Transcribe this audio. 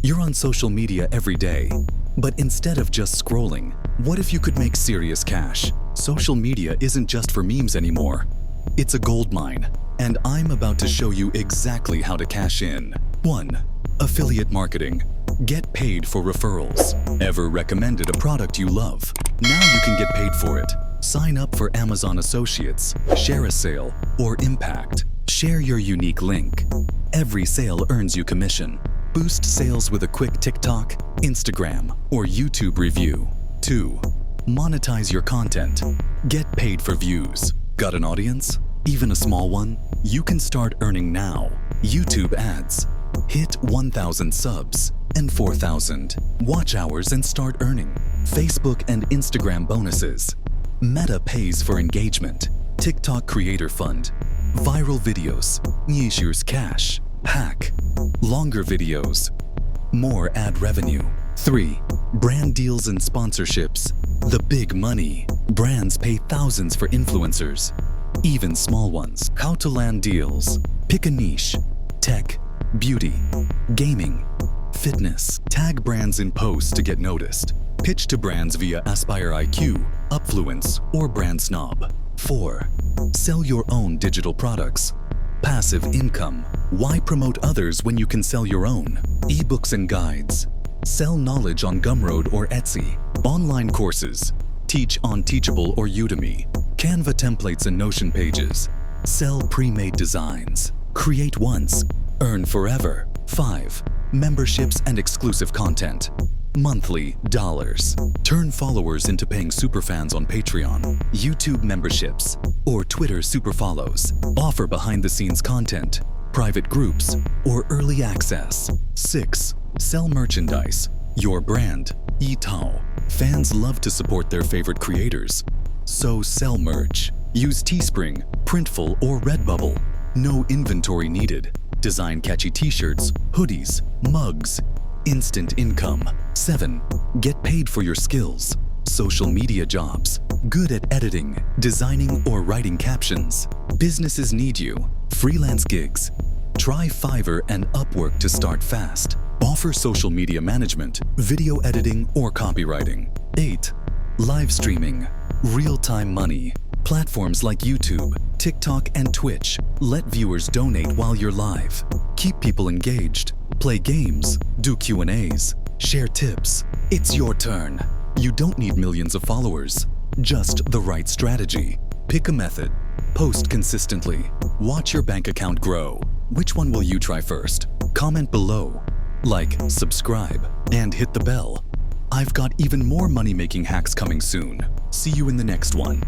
You're on social media every day, but instead of just scrolling, what if you could make serious cash? Social media isn't just for memes anymore. It's a goldmine, and I'm about to show you exactly how to cash in. 1. Affiliate marketing. Get paid for referrals. Ever recommended a product you love? Now you can get paid for it. Sign up for Amazon Associates, share a sale, or impact. Share your unique link. Every sale earns you commission. Boost sales with a quick TikTok, Instagram, or YouTube review. 2. Monetize your content. Get paid for views. Got an audience? Even a small one? You can start earning now. YouTube ads. Hit 1,000 subs and 4,000 watch hours and start earning. Facebook and Instagram bonuses. Meta pays for engagement. TikTok Creator Fund. Viral videos. Niche's cash. Hack. Longer videos. More ad revenue. 3. Brand deals and sponsorships. The big money. Brands pay thousands for influencers, even small ones. How to land deals. Pick a niche. Tech, beauty, gaming, fitness. Tag brands in posts to get noticed. Pitch to brands via Aspire IQ, Upfluence, or Brand Snob. 4. Sell your own digital products. Passive income. Why promote others when you can sell your own? Ebooks and guides. Sell knowledge on Gumroad or Etsy. Online courses. Teach on Teachable or Udemy. Canva templates and Notion pages. Sell pre-made designs. Create once, earn forever. 5. Memberships and exclusive content. Monthly dollars. Turn followers into paying superfans on Patreon, YouTube memberships, or Twitter super follows. Offer behind-the-scenes content, private groups, or early access. 6. Sell merchandise. Your brand. Itao. Fans love to support their favorite creators, so sell merch. Use Teespring, Printful, or Redbubble. No inventory needed. Design catchy t-shirts, hoodies, mugs. Instant income. 7. Get paid for your skills. Social media jobs. Good at editing, designing, or writing captions. Businesses need you. Freelance gigs. Try Fiverr and Upwork to start fast. Offer social media management, video editing, or copywriting. 8. Live streaming. Real-time money. Platforms like YouTube, TikTok, and Twitch let viewers donate while you're live. Keep people engaged. Play games, do Q&As, share tips. It's your turn. You don't need millions of followers, just the right strategy. Pick a method. Post consistently. Watch your bank account grow. Which one will you try first? Comment below. Like, subscribe, and hit the bell. I've got even more money-making hacks coming soon. See you in the next one.